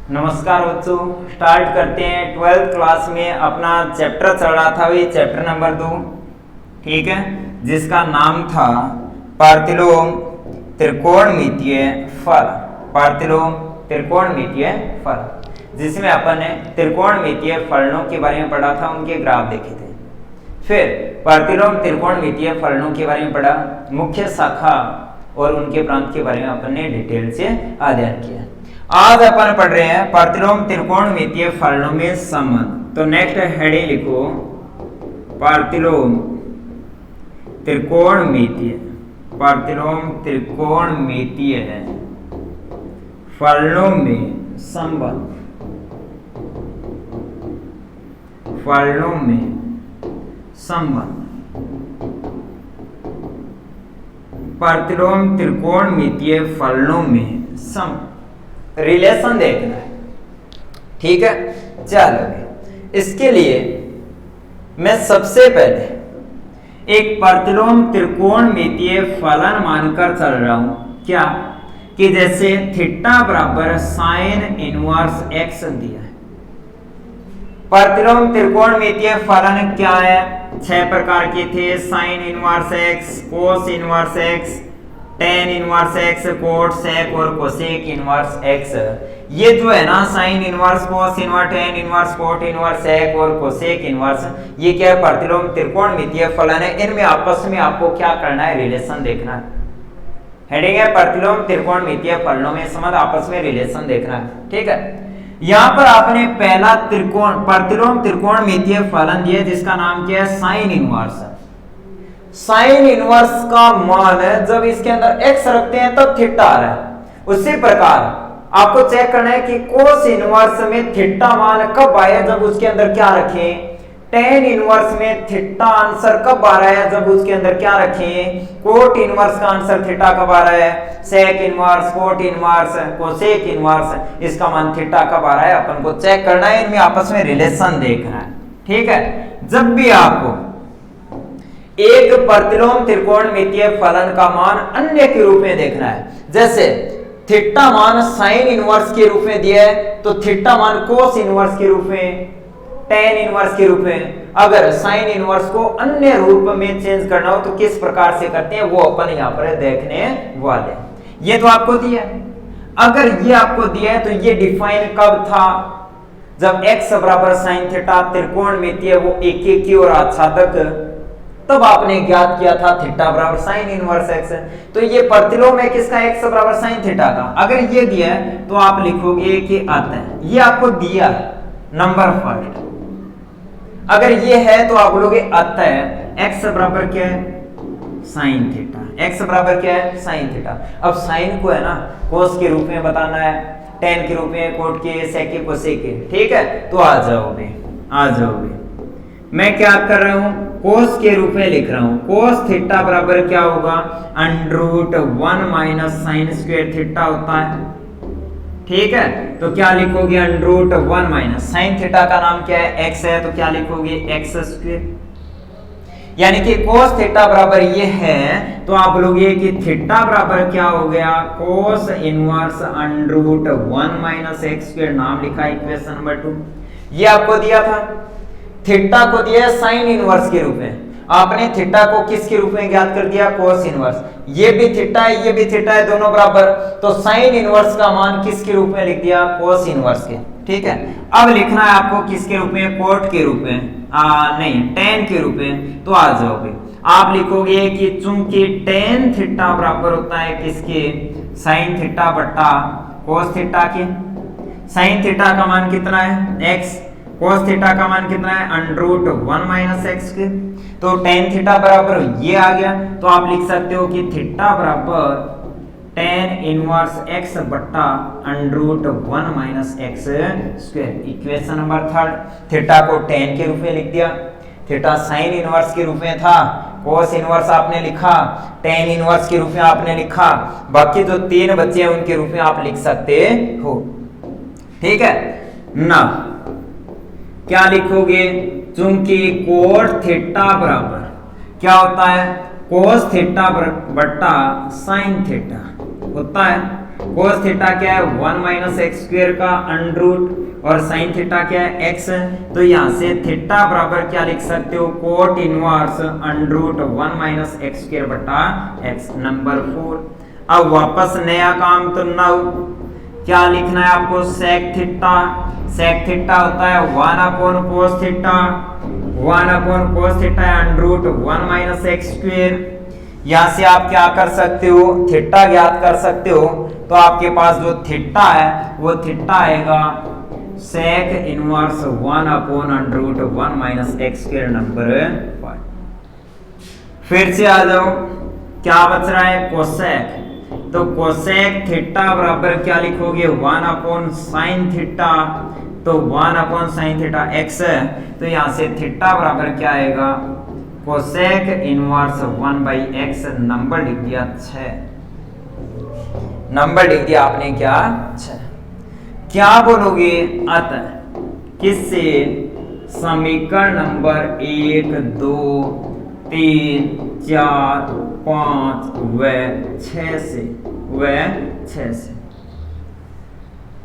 नमस्कार बच्चों, स्टार्ट करते हैं। 12th क्लास में अपना चैप्टर चल रहा था, वही चैप्टर नंबर 2, ठीक है, जिसका नाम था पार्थिलोम त्रिकोणमितीय फल। पार्थिलोम त्रिकोणमितीय फल, जिसमें अपन ने त्रिकोणमितीय फलनों के बारे में पढ़ा था, उनके ग्राफ देखे थे। फिर पार्थिलोम त्रिकोणमितीय फलनों के बारे में पढ़ा, मुख्य शाखा और उनके प्रांत के बारे में अपन ने डिटेल से अध्ययन किया। आज अपन पढ़ रहे हैं पार्थिलोम त्रिकोणमितीय फलनों में संबंध। तो नेक्स्ट हेडिंग लिखो, पार्थिलोम त्रिकोणमितीय, पार्थिलोम त्रिकोणमितीय फलनों में संबंध, फलनों में संबंध। पार्थिलोम त्रिकोणमितीय फलनों में संबंध, रिलेशन देखना है, ठीक है। चलो, इसके लिए मैं सबसे पहले एक पार्थिलोम त्रिकोणमितीय फलन मानकर चल रहा हूं, क्या कि जैसे थीटा बराबर साइन इनवर्स एक्स दिया है। पार्थिलोम त्रिकोणमितीय फलन क्या है? 6 प्रकार के थे, sine inverse x, cos inverse x, tan inverse x, cot sec और कोसेक इनवर्स एक्स। ये जो है ना, sine inverse, cos inverse, tan inverse, cot inverse, sec और कोसेक इनवर्स, ये क्या है? पार्थिलोम त्रिकोणमितीय फलन है। इनमें आपस में आपको क्या करना है? रिलेशन देखना है। हेडिंग है पार्थिलोम त्रिकोणमितीय फलनों में संबंध, आपस में रिलेशन देखना है, ठीक है। यहाँ पर आपने पहला त्रिकोण पार्थिलोम त्रिकोणमितीय फलन दिया, जिसका नाम क्या है? Sign inverse. साइन इनवर्स का मान है, जब इसके अंदर x रखते हैं तब थीटा आ रहा है। उसी प्रकार आपको चेक करना है कि कोस इनवर्स में थीटा मान कब आया, जब उसके अंदर क्या रखें? टेन इनवर्स में थीटा आंसर कब आ रहा है, जब उसके अंदर क्या रखें? कोट इनवर्स का आंसर थीटा कब आ रहा है? Sec inverse, cot inverse, cosec inverse, इसका मान थीटा कब आ रहा है, अपन को चेक करना है। इनमें आपस में रिलेशन देखना है, ठीक है। जब भी आपको एक पार्थिलोम त्रिकोणमितीय फलन का मान अन्य के रूप में देखना है, जैसे थीटा मान साइन इनवर्स के रूप में दिया है, तो थीटा मान कोस इनवर्स के रूप में, टेन इनवर्स के रूप में। अगर साइन इनवर्स को अन्य रूप में चेंज करना हो तो किस प्रकार से करते हैं, वो अपन यहाँ पर देखने वाले। ये तो आपको दिया है। अगर ये आपको दिया है तो ये डिफाइन कब था? जब x बराबर साइन थीटा त्रिकोणमितीय वो एक की ओर आच्छादक, तब आपने ज्ञात किया था थीटा बराबर साइन इनवर्स एक्स। तो ये पार्थिलोम है किसका? x बराबर साइन थीटा का। अगर ये दिया है तो आप लिखोगे कि अतः, ये आपको दिया है नंबर फर्स्ट। अगर ये है तो आप बोलोगे अतः x बराबर क्या है? Sine theta. x बराबर क्या है? Sine theta. अब साइन को है ना कोस के रूप में बताना है, टेन के रूप में, कोट के, सेक के, कोसेक के, ठीक है। तो आ जाओगे, आ जाओगे। मैं क्या कर रहा हूं? कोस के रूप में लिख रहा हूं। कोस थीटा बराबर क्या होगा? √1 माइनस साइन स्क्वायर थीटा होता है, ठीक है। तो क्या लिखोगे? √1 माइनस साइन थीटा का नाम क्या है? x है, तो क्या लिखोगे? x square. यानी कि कोस थीटा बराबर ये है, तो आप बोलोगे कि थीटा बराबर क्या हो गया? Cos inverse √1 minus x square, नाम लिखा इक्वेशन नंबर 2। ये आपको दिया था। थीटा को दिया साइन इनवर्स के रूप में, आपने थीटा को किसके रूप में ज्ञात कर दिया? Cos inverse. ये भी थीटा है, ये भी थीटा है, दोनों बराबर, तो साइन इनवर्स का मान किसके रूप में लिख दिया? कोस इनवर्स के, ठीक है। अब लिखना है आपको किसके रूप में? कोट के रूप में, नहीं टेन के रूप में। तो आ जाओगे, आप लिखोगे कि चूंकि टेन थीटा बराबर होता है किसके? साइन थीटा बट्टा कोस थीटा के। साइन थीटा का मान कितना है? x। कोस थीटा का मान कितना है? √1 माइनस एक्स के। तो टेन थीटा बराबर ये आ गया, तो आप लिख सकते हो कि थीटा बराबर टेन इनवर्स x बट्टा √1 minus x square. Equation number 3। Theta को टेन के रूप में लिख दिया, थीटा साइन इनवर्स के रूप में था, कोस इनवर्स आपने लिखा, टेन इनवर्स के रूप में आपने लिखा, बाकी जो 3 बच्चे हैं उनके रूप में आप लिख सकते हो, ठीक है ना। क्या लिखोगे? चूंकि कोट थीटा बराबर क्या होता है? कोस थीटा बट्टा साइन थीटा होता है। कोस थीटा क्या है 1 माइनस एक्स स्क्वायर का अंडर रूट और साइन थीटा क्या है x। तो यहाँ से थीटा बराबर क्या लिख सकते हो cot inverse under root 1 minus x square बटा x। नंबर 4। अब वापस नया काम तो नाउ क्या लिखना है आपको सेक थीटा। सेक थीटा होता है 1 upon cos theta. 1 upon cos theta under root 1 minus x square. यहां से आप क्या कर सकते हो थीटा ज्ञात कर सकते हो। तो आपके पास जो थीटा है वो थीटा आएगा sec inverse 1 upon under root 1 minus x square. Number 5। फिर से आ जाओ क्या बच रहा है कोसेक। तो कोसेक थीटा बराबर क्या लिखोगे 1 अपॉन साइन थीटा। तो 1 अपॉन साइन थीटा x है। तो यहां से थीटा बराबर क्या आएगा cosec inverse 1 by x. Number लिख दिया 6। नंबर लिख दिया आपने क्या 6। क्या बोलोगे अतः किससे समीकरण नंबर 1 2 3 4 5 व 6 से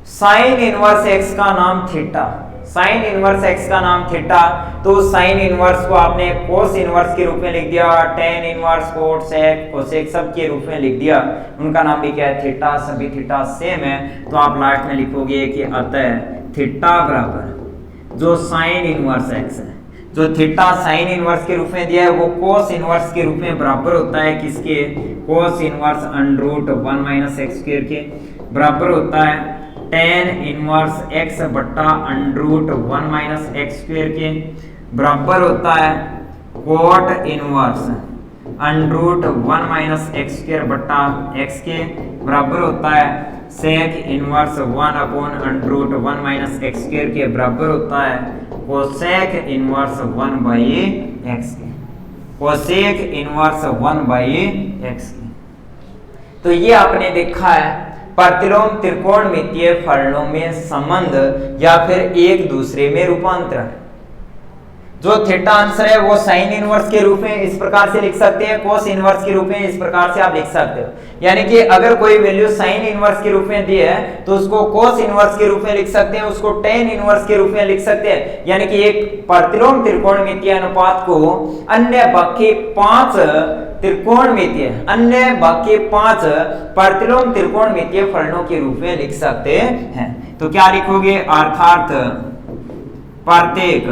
साइन इनवर्स एक्स का नाम थीटा। साइन इनवर्स एक्स का नाम थीटा। तो साइन इनवर्स को आपने कोस इनवर्स के रूप में लिख दिया। Tan inverse cot sec cosec सब के रूप में लिख दिया। उनका नाम भी क्या है थीटा। सभी थीटा सेम है। तो आप लास्ट में लिखोगे कि अतः थीटा बराबर जो साइन इनवर्स एक्स है जो थीटा साइन इनवर्स के रूप में दिया है वो कोस इनवर्स के रूप में बराबर होता है किसके cos inverse under root 1 minus x square के बराबर होता है टेन इनवर्स x बट्टा under root 1 minus x square के बराबर होता है cot inverse under root 1 minus x square बट्टा x के बराबर होता है sec inverse 1 upon under root 1 minus x square के बराबर होता है कोसेक इनवर्स 1 बाई एक्स के। कोसेक इनवर्स 1 बाई एक्स के। तो ये आपने देखा है प्रतिलोम त्रिकोणमितीय फलनों में संबंध या फिर एक दूसरे में रूपांतरण। जो थीटा आंसर है वो साइन इनवर्स के रूप में इस प्रकार से लिख सकते हैं कोस इनवर्स के रूप में इस प्रकार से आप लिख सकते हो। यानी कि अगर कोई वैल्यू साइन इनवर्स के रूप में दी है तो उसको कोस इनवर्स के रूप में लिख सकते हैं उसको टेन इनवर्स के रूप में लिख सकते हैं। यानी कि एक प्रतिलोम त्रिकोणमितीय अनुपात को अन्य बाकी 5 त्रिकोणमितीय अन्य बाकी 5 प्रतिलोम त्रिकोणमितीय फलनों के रूप में लिख सकते हैं। तो क्या लिखोगे अर्थात प्रत्येक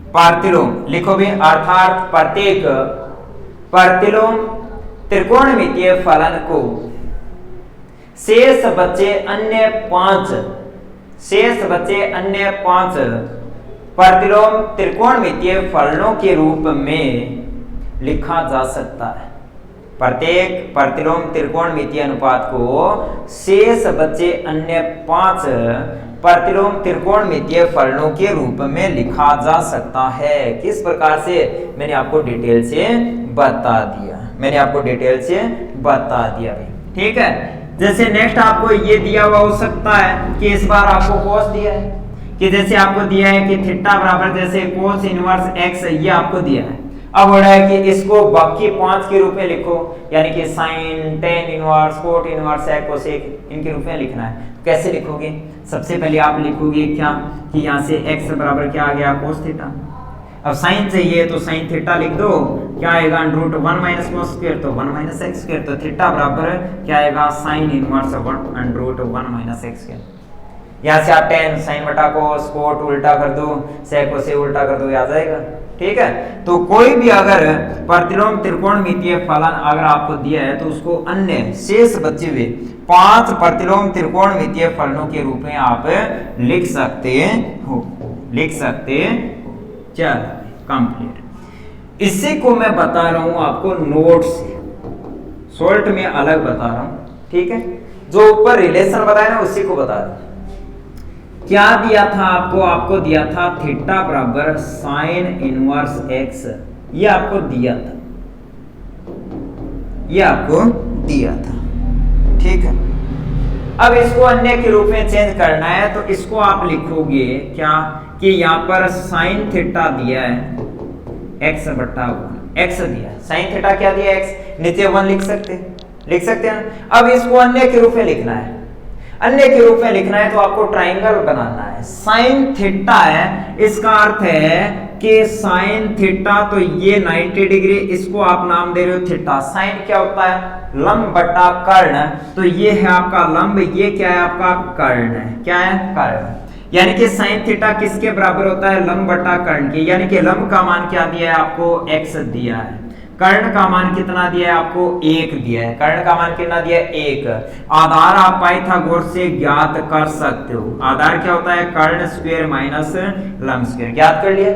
प्रतिलोम लिखोगे अर्थात प्रत्येक प्रतिलोम त्रिकोणमितीय फलन को शेष बचे अन्य 5 प्रतिलोम त्रिकोणमितीय फलनों के रूप में लिखा जा सकता है। प्रत्येक प्रतिलोम त्रिकोणमितीय अनुपात को शेष बचे अन्य 5 प्रतिलोम त्रिकोणमितीय फलनों के रूप में लिखा जा सकता है। किस प्रकार से मैंने आपको डिटेल से बता दिया ठीक है। जैसे नेक्स्ट आपको ये दिया हुआ हो सकता है कि इस बार आपको कोस दिया है कि जैसे आपको दिया है कि थीटा बराबर जैसे कोस इनवर्स एक्स ये आपको दिया है। अब हो रहा है कि इसको बाकी 5 के रूप में लिखो यानी कि sine tan inverse cot inverse sec cosec इनके रूप में लिखना है। कैसे लिखोगे सबसे पहले आप लिखोगे क्या कि यहाँ से x बराबर क्या आ गया कोस थीटा। अब साइन चाहिए तो साइन थीटा लिख दो क्या आएगा under root 1 minus cos square तो 1 माइनस एक्स स्क्वायर। तो थीटा बराबर क्या आएगा sine inverse 1 under root 1 minus x square. यहाँ से आप टेन साइन बटा कोस कोट उल्टा कर दो सेक कोसेक उल्टा कर दो आ जाएगा ठीक है। तो कोई भी अगर प्रतिलोम त्रिकोणमितीय फलन अगर आपको दिया है तो उसको अन्य शेष बचे हुए 5 प्रतिलोम त्रिकोणमितीय फलनों के रूप में आप लिख सकते हो। चल कंप्लीट। इसी को मैं बता रहा हूं आपको नोट से सोल्ट में अलग बता रहा हूं ठीक है। जो ऊपर रिलेशन बताया ना उसी को बता रहा हूं। क्या दिया था आपको दिया था थीटा बराबर साइन इनवर्स एक्स ये आपको दिया था ठीक है। अब इसको अन्य के रूप में चेंज करना है तो इसको आप लिखोगे क्या कि यहाँ पर साइन थीटा दिया है x बटा 1 x दिया है साइन थीटा क्या दिया x नीचे 1 लिख सकते लिख सकते हैं ना। अब इसको अन्य के रूप में लिखना है, अन्य के रूप में लिखना है तो आपको ट्राइंगल बनाना है। साइन थीटा है, इसका अर्थ है कि साइन थीटा, तो ये 90 डिग्री, इसको आप नाम दे रहे हो थीटा। साइन क्या होता है? लंब बटा कर्ण, तो ये है आपका लंब, ये क्या है आपका कर्ण है, क्या है कर्ण। यानी कि साइन थीटा किसके बराबर होता है? लंब बटा कर्ण के। यानी कि लंब का मान क्या दिया है आपको? x दिया है। कर्ण का मान कितना दिया है आपको? 1 दिया है। कर्ण का मान कितना दिया है? 1। आधार आप पाइथागोरस से ज्ञात कर सकते हो। आधार क्या होता है? कर्ण स्क्वायर माइनस लंब स्क्वायर। ज्ञात कर लिया।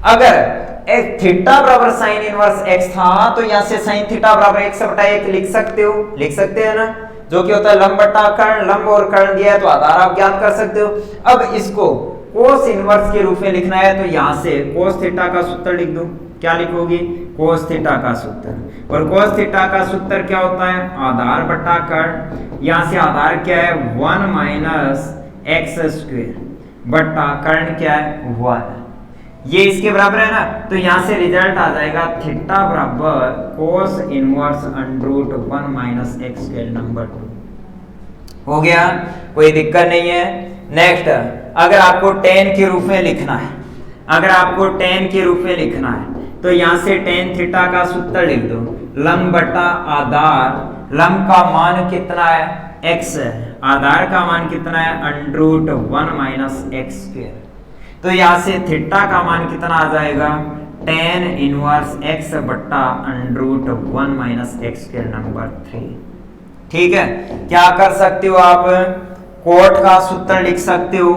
अगर थीटा बराबर साइन इनवर्स x था तो यहां से साइन थीटा बराबर x बटा 1 लिख सकते हो, लिख सकते हैं ना, जो कि होता है लंब बटा कर्ण। लंब और कर्ण दिया है तो आधार आप ज्ञात कर सकते हो। अब इसको कोस इनवर्स के रूप में लिखना है तो यहां से कोस थीटा का सूत्र लिख दो। क्या लिखोगी? कोस थीटा का सूत्र। और कोस थीटा का सूत्र क्या होता है? आधार बटा कर्ण। यहां से आधार क्या है? 1 माइनस एक्स स्क्वायर बटा कर्ण क्या है? 1। ये इसके बराबर है ना, तो यहां से रिजल्ट आ जाएगा थीटा बराबर cos inverse under root 1 minus x square number 2। हो गया, कोई दिक्कत नहीं है। नेक्स्ट, अगर आपको tan के रूप में लिखना है, अगर आपको tan के रूप में लिखना है तो यहां से tan थीटा का सूत्र लिख दो। लंब बटा आधार, लंब का मान कितना है? x है। आधार का मान कितना है? Under root 1 minus x square. तो यहां से थीटा का मान कितना आ जाएगा? tan इनवर्स x बट्टा under root 1 minus x square number 3। ठीक है, क्या कर सकते हो आप? कोट का सूत्र लिख सकते हो।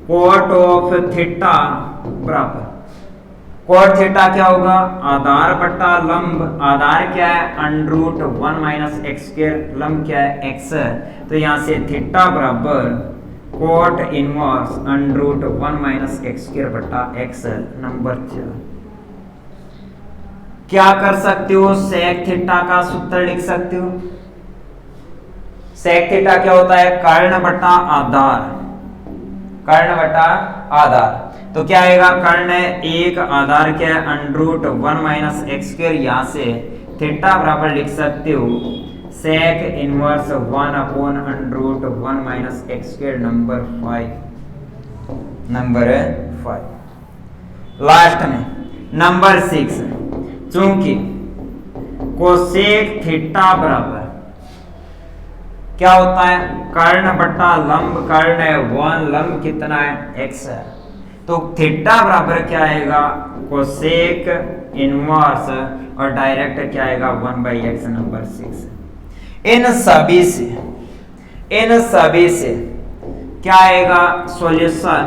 कोट ऑफ थीटा बराबर, कोट थीटा क्या होगा? आधार बट्टा लंब। आधार क्या है? Under root 1 minus x square. लंब क्या है? x। तो यहां से थीटा बराबर cot inverse under root 1 minus x square बटा x नंबर 4। क्या कर सकते हो? सेक थीटा का सूत्र लिख सकते हो। सेक थीटा क्या होता है? कर्ण बटा आधार, कर्ण बटा आधार। तो क्या आएगा? कर्ण है 1, आधार क्या है? Under root 1 minus x square. यहां से थीटा बराबर लिख सकते हो sec inverse 1 upon under root 1 minus x square number 5, number 5। Last में नंबर 6, चूंकि कोसेक थीटा बराबर क्या होता है? कर्ण बटा लंब। कर्ण है 1, लंब कितना है? x है। तो थीटा बराबर क्या आएगा? कोसेक इनवर्स और डायरेक्ट क्या आएगा? 1/x number 6। इन सभी से क्या आएगा सॉल्यूशन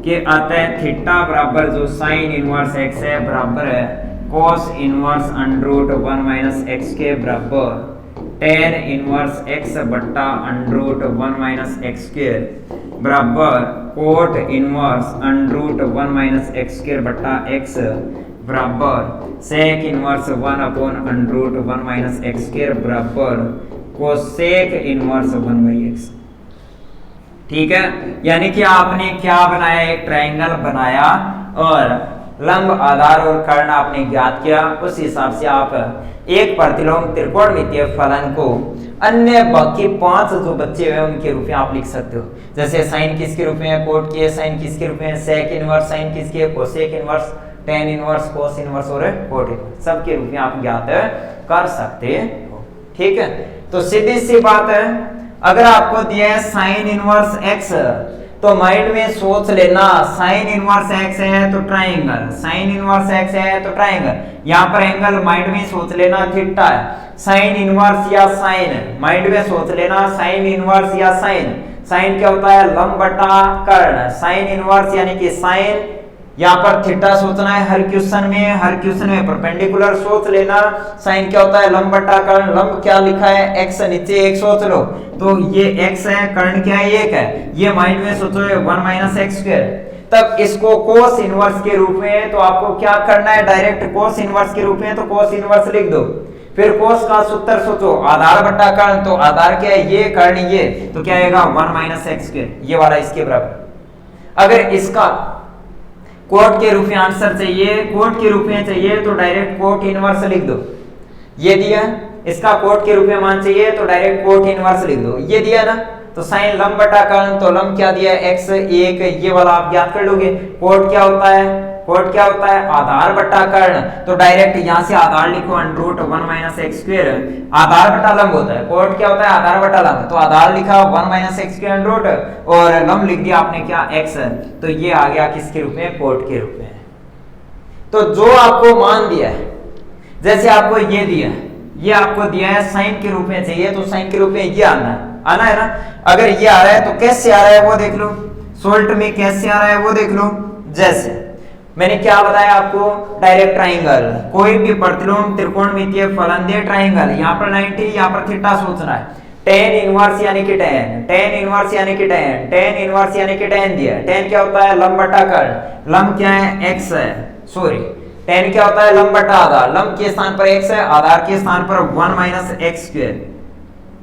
के? अतः थीटा बराबर जो साइन इनवर्स x है बराबर है cos inverse under root 1 minus x के बराबर tan इनवर्स x बट्टा under root 1 minus x square बराबर cot inverse under root 1 minus x square बट्टा x बराबर sec inverse 1 upon under root 1 minus x square बराबर कोसेक इनवर्स 1/x। ठीक है, यानी कि आपने क्या बनाया? एक ट्रायंगल बनाया और लंब, आधार और कर्ण आपने ज्ञात किया। उस हिसाब से आप एक प्रतिलोम त्रिकोणमितीय फलन को अन्य बाकी 5 जो बच्चे हुए उनके रूप में आप लिख सकते हो। जैसे साइन किसके रूप में है? कोट की है। साइन किसके रूप में है? Sec inverse. साइन किसके है? Cosec inverse. tan inverse, cos inverse और कोट इनवर्स, सबके रूप में आप ज्ञात कर सकते हो। ठीक है, तो सीधी सी बात है, अगर आपको दिया है साइन इनवर्स x तो माइंड में सोच लेना साइन इनवर्स x है तो ट्रायंगल, साइन इनवर्स x है तो ट्रायंगल। यहां पर एंगल माइंड में सोच लेना थीटा है। साइन इनवर्स या साइन माइंड में सोच लेना साइन इनवर्स या साइन। साइन क्या होता है? लंब बटा कर्ण। साइन इनवर्स यानी कि साइन, यहाँ पर थीटा सोचना है। हर क्वेश्चन में परपेंडिकुलर सोच लेना। साइन क्या होता है? लंब बटा कर्ण। लंब क्या लिखा है? x, नीचे 1 सोच लो तो ये x है, कर्ण क्या है? 1 है। ये माइंड में सोचो 1 माइनस एक्स स्क्वायर। तब इसको कोस इनवर्स के रूप में, तो आपको क्या करना है? डायरेक्ट कोस इनवर्स के रूप में, तो कोस इनवर्स लिख दो। फिर कोस का सूत्र सोचो, आधार बटा कर्ण, तो आधार क्या है? ये, कर्ण ये, तो क्या आएगा? 1 माइनस एक्स स्क्वायर, ये वाला इसके बराबर। अगर इसका कोट के रूप में आंसर चाहिए, कोट के रूप में चाहिए तो डायरेक्ट कोट इनवर्स लिख दो। ये दिया इसका कोट के रूप में मान चाहिए तो डायरेक्ट कोट इनवर्स लिख दो। ये दिया ना, तो साइन लंब बटा कर्ण, तो लंब क्या दिया है x1, ये वाला आप याद कर लोगे। कोट क्या होता है, कोट क्या होता है आधार बटा कर्ण, तो डायरेक्ट यहां से आधार लिखो √1 - x², आधार बटा लंब होता है। कोट क्या होता है आधार बटा लंब, तो आधार लिखा 1 - x² और लंब लिख दिया आपने क्या x, तो ये आ गया किसके रूप में, कोट के रूप में। तो जो आपको मान दिया है, जैसे आपको ये दिया है, ये आपको दिया है साइन के रूप में चाहिए, तो साइन के रूप में ये आना है ना। अगर ये आ रहा है तो कैसे आ रहा है वो देख लो, सोल्ट में कैसे आ रहा है वो देख लो। जैसे मैंने क्या बताया आपको, डायरेक्ट ट्राइंगल, कोई भी प्रतिलोम त्रिकोणमितीय फलन दे ट्राइंगल, यहाँ पर 90, यहाँ पर थीटा सोचना है। tan इनवर्स यानी कि tan इनवर्स यानी कि tan इनवर्स यानी कि tan दिया। tan क्या होता है लंब बटा कर्ण, लंब क्या है x है, सॉरी tan क्या होता है लंब बटा आधार, लंब के स्थान पर x है, आधार के स्थान पर 1 - x²।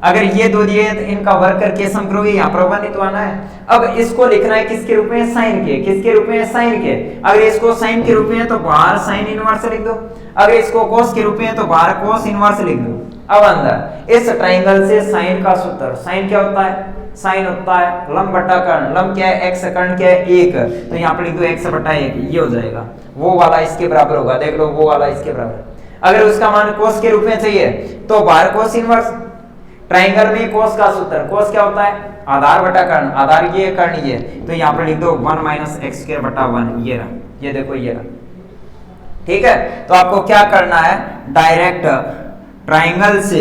अगर ये दो दिए तो इनका वर्ग करके सम करोगे, यहाँ पर 1 ही तो आना है। अब इसको लिखना है किसके रूप में, साइन के, किसके रूप में, साइन के। अगर इसको साइन के रूप में है तो बाहर साइन इनवर्स लिख दो, अगर इसको कोस के रूप में है तो बाहर कोस इनवर्स लिख दो। अब अंदर इस ट्राइंगल से साइन का सूत्र, साइन क्या होता है, साइन होता है लंब बटा कर्ण, लंब क्या है x, कर्ण क्या है 1, तो यहाँ पर लिख दो x बटा 1, ये हो जाएगा। वो वाला इसके बराबर होगा, देख लो वो वाला इसके बराबर। अगर उसका मान कोस के रूप में चाहिए तो बाहर कोस इनवर्स, ट्राइंगल में कोस का सूत्र, कोस क्या होता है आधार बटा कर्ण, आधार ये कर्ण ये, तो यहाँ पर लिख दो 1 - x² बटा 1, ये रहा, ये देखो ये रहा। ठीक है, तो आपको क्या करना है, डायरेक्ट ट्राइंगल से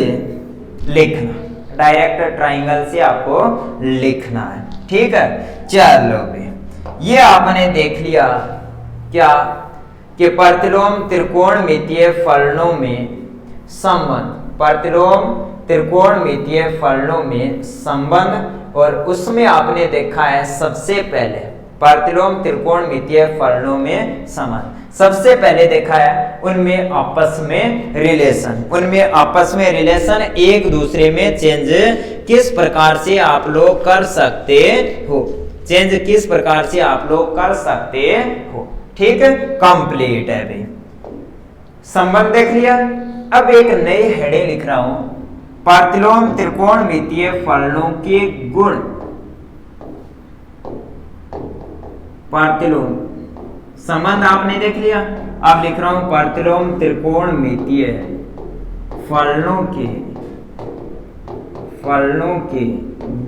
लिखना, डायरेक्ट ट्राइंगल से आपको लिखना है। ठीक है, चलो भी ये आपने देख लिया क्या कि प्रतिलोम त्रिकोणमितीय फलनों में संबंध, प्रतिलोम त्रिकोणमितीय फलनों में संबंध, और उसमें आपने देखा है सबसे पहले प्रतिलोम त्रिकोणमितीय फलनों में संबंध, सबसे पहले देखा है उनमें आपस में रिलेशन, उनमें आपस में रिलेशन एक दूसरे में चेंज किस प्रकार से आप लोग कर सकते हो, चेंज किस प्रकार से आप लोग कर सकते हो। ठीक है, कंप्लीट है भाई, संबंध देख लिया। अब एक नई हेडिंग लिख रहा हूं, प्रतिलोम त्रिकोणमितीय फलनों के गुण, प्रतिलोम संबंध आपने देख लिया। अब लिख रहा हूं प्रतिलोम त्रिकोणमितीय फलनों के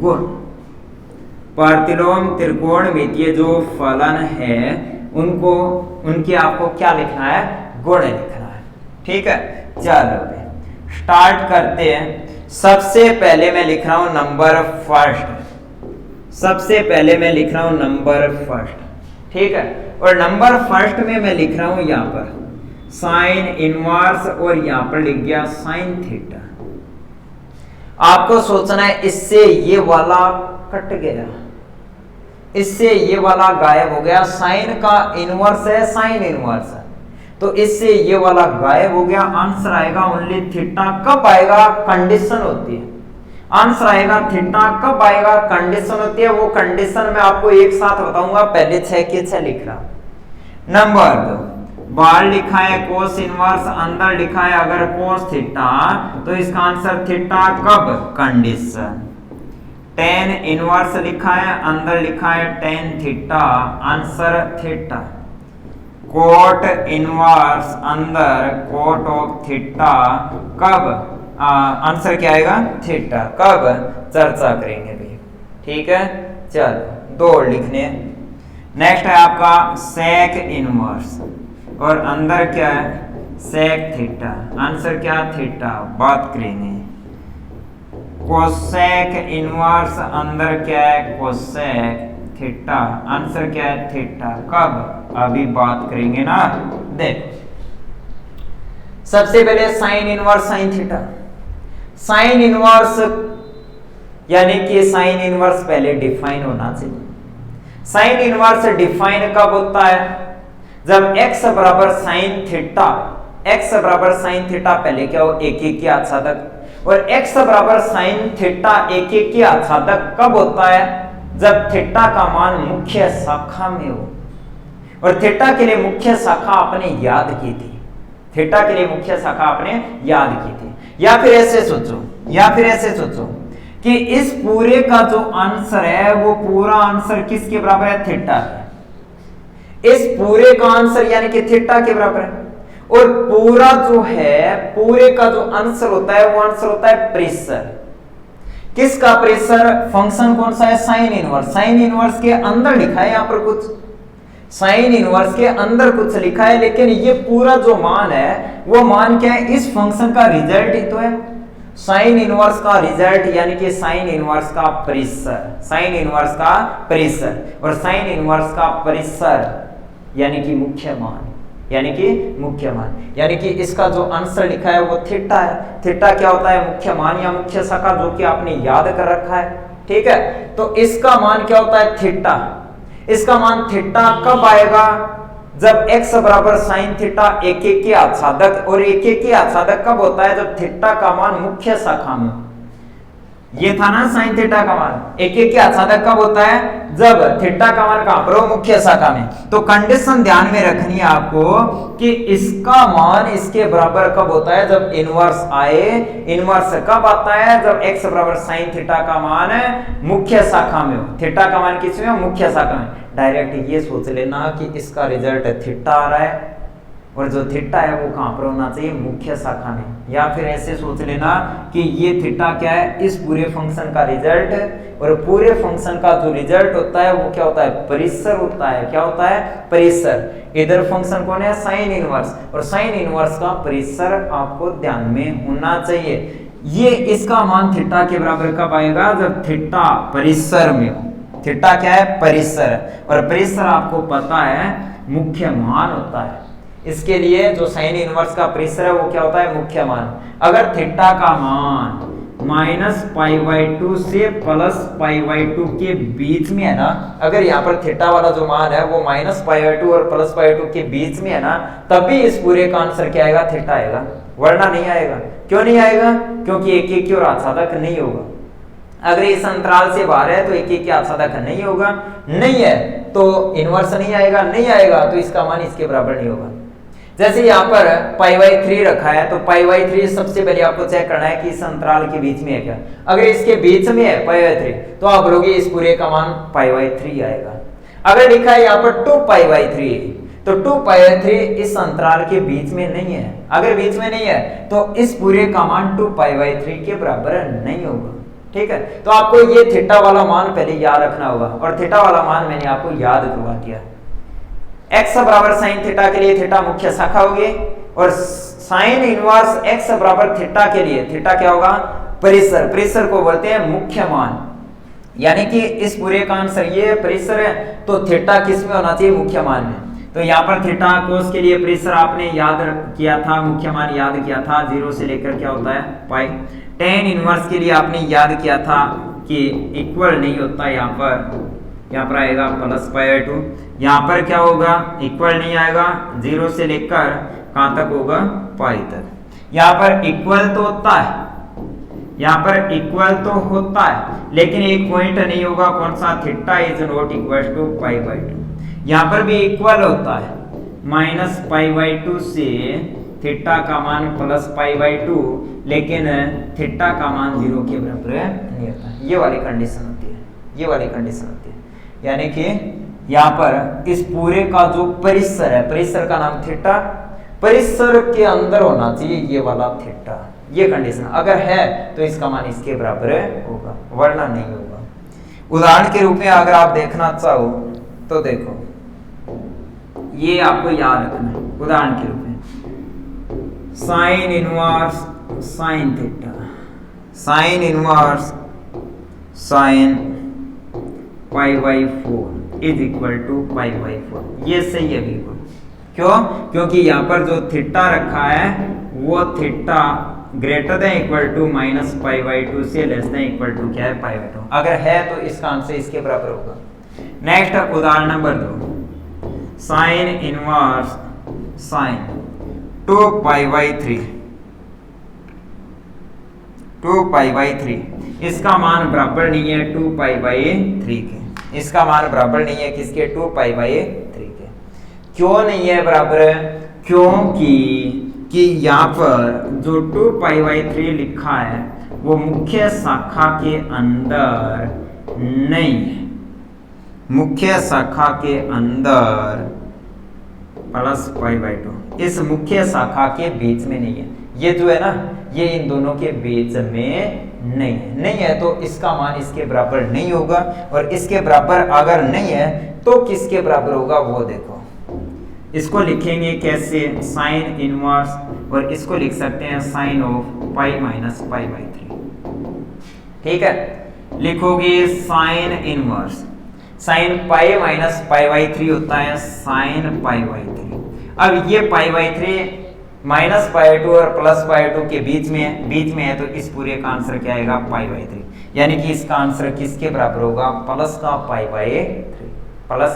गुण, प्रतिलोम त्रिकोणमितीय जो फलन है उनको, उनके आपको क्या लिखना है, गुण लिखना है। ठीक है, चलो स्टार्ट करते हैं। सबसे पहले मैं लिख रहा हूं नंबर फर्स्ट, सबसे पहले मैं लिख रहा हूं नंबर फर्स्ट। ठीक है, और नंबर फर्स्ट में मैं लिख रहा हूं यहां पर साइन इनवर्स, और यहां पर लिख गया साइन थीटा। आपको सोचना है इससे ये वाला कट गया, इससे ये वाला गायब हो गया, साइन का इनवर्स है साइन इनवर्स है, तो इससे ये वाला गायब हो गया। आंसर आएगा ओनली थीटा। कब आएगा, कंडीशन होती है, आंसर आएगा थीटा कब आएगा, कंडीशन होती है। वो कंडीशन मैं आपको एक साथ बताऊंगा, पहले 6 के 6 लिख रहा। नंबर 2, बाहर लिखा है कोस इनवर्स, अंदर लिखा है अगर कोस थीटा, तो इसका आंसर थीटा कब, कंडीशन। tan इनवर्स लिखा है, अंदर लिखा है tan theta, answer theta. Cot inverse, अंदर कोट ऑफ थीटा, कब, आंसर क्या आएगा, थीटा। कब, चर्चा करेंगे भी। ठीक है, चलो 2 लिखने। नेक्स्ट है आपका सेक इनवर्स, और अंदर क्या है सेक थीटा, आंसर क्या, थीटा, बात करेंगे। कोसेक इनवर्स, अंदर क्या है कोसेक थीटा, आंसर क्या है थीटा। कब, अभी बात करेंगे ना। देख सबसे पहले sine inverse sine theta, sine inverse यानी कि साइन इनवर्स पहले डिफाइन होना चाहिए। साइन इनवर्स डिफाइन कब होता है, जब x बराबर साइन थीटा, x बराबर साइन थीटा पहले क्या हो, 1 की आच्छादक, और x बराबर साइन थीटा 1 की आच्छादक कब होता है, जब थीटा का मान मुख्य शाखा में हो। और थीटा के लिए मुख्य शाखा आपने याद की थी, थीटा के लिए मुख्य शाखा आपने याद की थी। या फिर ऐसे सोचो कि इस पूरे का जो आंसर है वो पूरा आंसर किसके बराबर है? थीटा है। इस पूरे का आंसर यानी कि थीटा के बराबर है। और पूरा जो है, पूरे का जो आंसर होता है वो आंसर होता है प्रेशर। किसका प्रेशर? फंक्शन कौन सा है? Sign inverse. साइन इनवर्स के अंदर लिखा है, यहां पर कुछ साइन इनवर्स के अंदर कुछ लिखा है, लेकिन ये पूरा जो मान है वो मान क्या है? इस फंक्शन का रिजल्ट ही तो है। साइन इनवर्स का रिजल्ट यानी कि साइन इनवर्स का प्रेशर, साइन इनवर्स का प्रेशर, और साइन इनवर्स का प्रेशर यानी कि मुख्य मान, यानी कि मुख्य मान, यानी कि इसका जो आंसर लिखा है वो थीटा है। थीटा क्या होता है? मुख्य मान या मुख्य शाखा, जो कि आपने याद कर रखा है। ठीक है, तो इसका मान क्या होता है? थीटा। इसका मान थीटा कब आएगा? जब x बराबर साइन थीटा एक एक के आच्छादक, और एक एक के आच्छादक कब होता है? जब थीटा का मान मुख्य शाखा में, ये था ना साइन थीटा का मान, एक एक के आच्छादक कब होता है? जब थीटा का मान कहां पर हो? मुख्य शाखा में। तो कंडीशन ध्यान में रखनी है आपको कि इसका मान इसके बराबर कब होता है? जब इनवर्स आए। इनवर्स कब आता है? जब x बराबर साइन थीटा का मान मुख्य शाखा में हो। थीटा का मान किस में हो? मुख्य शाखा में। डायरेक्ट ये सोच लेना कि इसका रिजल्ट थीटा आ रहा है, और जो थीटा है वो कहां पर होना चाहिए? मुख्य शाखा में। या फिर ऐसे सोच लेना कि ये थीटा क्या है? इस पूरे फंक्शन का रिजल्ट, और पूरे फंक्शन का जो रिजल्ट होता है वो क्या होता है? परिसर होता है। क्या होता है? परिसर। इधर फंक्शन कौन है? साइन इनवर्स, और साइन इनवर्स का परिसर आपको ध्यान में होना चाहिए। ये इसका मान थीटा के बराबर कब आएगा? जब थीटा परिसर में हो। थीटा क्या है? परिसर, और परिसर आपको पता है मुख्य मान होता है। इसके लिए जो साइन इनवर्स का परिसर है वो क्या होता है? मुख्य मान। अगर थीटा का मान -π/2 से +π/2 के बीच में है ना, अगर यहाँ पर थीटा वाला जो मान है वो -π/2 और +π/2 के बीच में है ना, तभी इस पूरे का आंसर क्या आएगा? थीटा आएगा, वरना नहीं आएगा। क्यों नहीं आएगा? क्योंकि एक एक की और आच्छादक नहीं होगा। अगर इस अंतराल से बाहर है तो एक एक के आच्छादक नहीं होगा, नहीं है तो इनवर्स नहीं आएगा, नहीं आएगा तो इसका मान इसके बराबर नहीं होगा। जैसे यहाँ पर π/3 रखा है, तो π/3 सबसे पहले आपको चेक करना है कि इस अंतराल के बीच में है क्या। अगर इसके बीच में है π/3 तो आप बोलोगे इस पूरे का मान π/3 आएगा। अगर लिखा है यहाँ पर 2π/3 तो 2π/3 इस अंतराल के बीच में नहीं है। अगर बीच में नहीं है तो इस पूरे का मान 2π/3 के बराबर नहीं होगा। ठीक है, तो आपको ये थीटा वाला मान पहले याद रखना होगा, और थीटा वाला मान मैंने आपको याद करवा दिया। x बराबर साइन थीटा के लिए थीटा मुख्य शाखा होगी, और साइन इनवर्स x बराबर थीटा के लिए थीटा क्या होगा? परिसर। परिसर को बोलते हैं मुख्य मान, यानी कि इस पूरे का आंसर ये परिसर है, तो थीटा किस में होना चाहिए? मुख्य मान में। तो यहाँ पर थीटा कोस के लिए परिसर आपने याद किया था, मुख्य मान याद किया था, 0 से लेकर क्या होता है? पाई। टेन इनवर्स के लिए आपने याद किया था कि इक्वल नहीं होता, यहाँ पर आएगा +π/2। यहाँ पर क्या होगा? इक्वल नहीं आएगा, 0 से लेकर कहाँ तक होगा? पाई तक। यहाँ पर इक्वल तो होता है, यहाँ पर इक्वल तो होता है, लेकिन एक पॉइंट नहीं होगा, कौन सा? Theta is not equal to π/2। यहाँ पर भी इक्वल होता है, -π/2 से थीटा का मान +π/2, लेकिन थीटा का मान 0 के बराबर नहीं होता। ये वाली कंडीशन होती है, ये वाली कंडीशन होती है, यानी कि यहाँ पर इस पूरे का जो परिसर है, परिसर का नाम थीटा, परिसर के अंदर होना चाहिए ये वाला थीटा। ये कंडीशन अगर है तो इसका मान इसके बराबर होगा, वरना नहीं होगा। उदाहरण के रूप में अगर आप देखना चाहो तो देखो, ये आपको याद रखना है। उदाहरण के रूप में sine inverse sine theta, sine inverse sine π/4 is equal to π/4। ये सही है बिल्कुल। क्यों? क्योंकि यहाँ पर जो थीटा रखा है वो theta greater than equal to -π/2 से लेस देन इक्वल टू क्या है? π/2। अगर है तो इसका आंसर इसके बराबर होगा। नेक्स्ट उदाहरण नंबर 2, साइन इनवर्स साइन 2π/3, 2π/3 इसका मान बराबर नहीं है 2π/3 के। इसका मान बराबर नहीं है किसके? 2π/3 के। क्यों नहीं है बराबर? क्योंकि कि यहाँ पर जो 2π/3 लिखा है वो मुख्य शाखा के अंदर नहीं है, मुख्य शाखा के अंदर +π/2 इस मुख्य शाखा के बीच में नहीं है। ये जो है ना, ये इन दोनों के बीच में नहीं है तो इसका मान इसके बराबर नहीं होगा, और इसके बराबर अगर नहीं है तो किसके बराबर होगा वो देखो। इसको लिखेंगे कैसे, साइन इनवर्स, और इसको लिख सकते हैं साइन ऑफ π-π/3। ठीक है, लिखोगे साइन इनवर्स, साइन π-π/3 होता है साइन π/3। अब ये π/3 -π/2 और +π/2 के बीच में है तो इस पूरे का आंसर क्या आएगा, π/3, यानी कि इसका आंसर किसके बराबर होगा, प्लस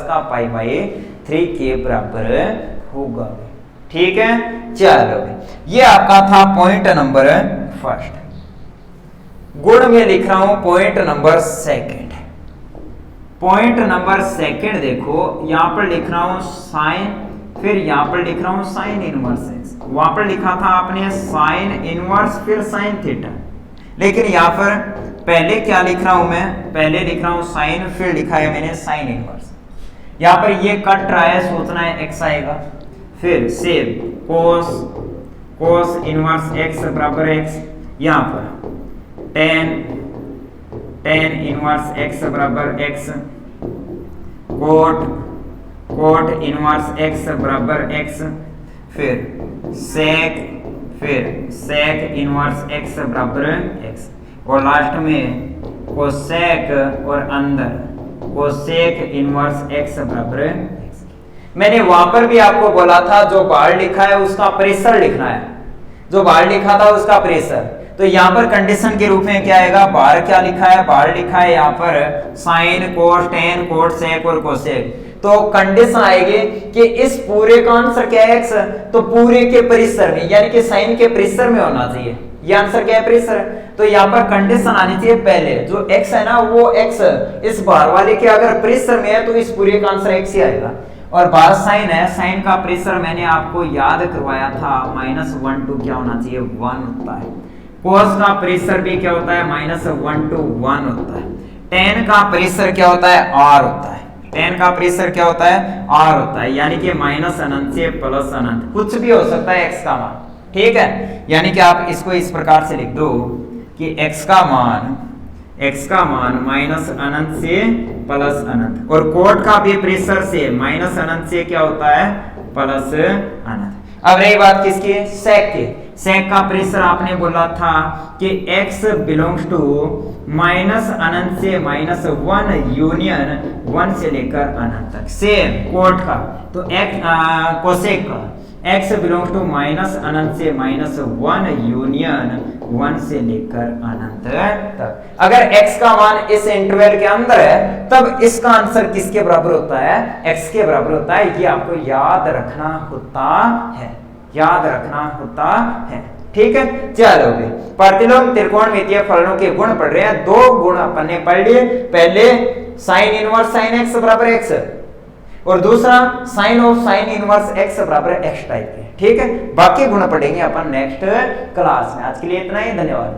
का π/3 के बराबर होगा। ठीक है, चलो ये आपका था पॉइंट नंबर फर्स्ट। गुण में लिख रहा हूं point number second. Point number second देखो, यहां पर लिख रहा हूं साइन, फिर यहां पर लिख रहा हूं साइन इनवर्स एक्स। वहां पर लिखा था आपने साइन इनवर्स फिर साइन थीटा, लेकिन यहां पर पहले क्या लिख रहा हूं मैं, पहले लिख रहा हूं साइन, फिर लिखा है मैंने साइन इनवर्स। यहां पर ये कट रहा है, सोचना है एक्स आएगा, फिर सेव कोस इनवर्स एक्स बराबर एक्स, यहां पर टेन इनवर्स एक्स बराबर एक्स, कोट इनवर्स एक्स बराबर एक्स, फिर सेक इनवर्स एक्स बराबर एक्स, और लास्ट में कोसेक और अंदर कोसेक इनवर्स एक्स बराबर एक्स। मैंने वहां पर भी आपको बोला था जो बाहर लिखा है उसका प्रेशर लिखना है, जो बाहर लिखा था उसका प्रेशर। तो यहाँ पर कंडीशन के रूप में क्या आएगा, बाहर क्या लिखा है, बाहर लिखा है यहाँ पर sine cos tan cot sec और कोसेक। तो कंडीशन आएगी कि इस पूरे का आंसर क्या है, एक्स, तो पूरे के परिसर में, यानी कि साइन के परिसर में होना चाहिए। ये आंसर क्या है, परिसर। तो यहाँ पर कंडीशन आनी चाहिए पहले, जो एक्स है ना वो एक्स इस बाहर वाले के अगर परिसर में है तो इस पूरे का आंसर एक्स ही आएगा। और बाहर साइन है, साइन का परिसर मैंने आपको याद करवाया था -1 to क्या होना चाहिए, 1 होता है। कोस का परिसर भी क्या होता है, -1 to 1 होता है। टेन का परिसर क्या होता है, r होता है। टेन का परिसर क्या होता है, r होता है, यानी कि -अनंत से प्लस अनंत कुछ भी हो सकता है x का मान। ठीक है, यानी कि आप इसको इस प्रकार से लिख दो कि x का मान -अनंत से प्लस अनंत, और कोट का भी परिसर से -अनंत से क्या होता है, प्लस अनंत। अब रही बात किसकी, सेक की। सेक का परिसर आपने बोला था कि x बिलोंग्स टू -अनंत से -1 यूनियन 1 से लेकर अनंत तक। सेम कोट का, तो कोसेक का x बिलोंग्स टू -अनंत से -1 यूनियन 1 से लेकर अनंत तक। अगर x का मान इस इंटरवल के अंदर है तब इसका आंसर किसके बराबर होता है, x के बराबर होता है। ये आपको याद रखना होता है। ठीक है, चलो प्रतिलोम त्रिकोणमितीय फलनों के गुण पढ़ रहे हैं। 2 गुण अपन ने पढ़ लिए, पहले साइन इनवर्स साइन एक्स बराबर एक्स, और दूसरा sine of sine inverse x बराबर एक्स टाइप के। ठीक है, बाकी गुण पढ़ेंगे अपन नेक्स्ट क्लास में। आज के लिए इतना ही, धन्यवाद।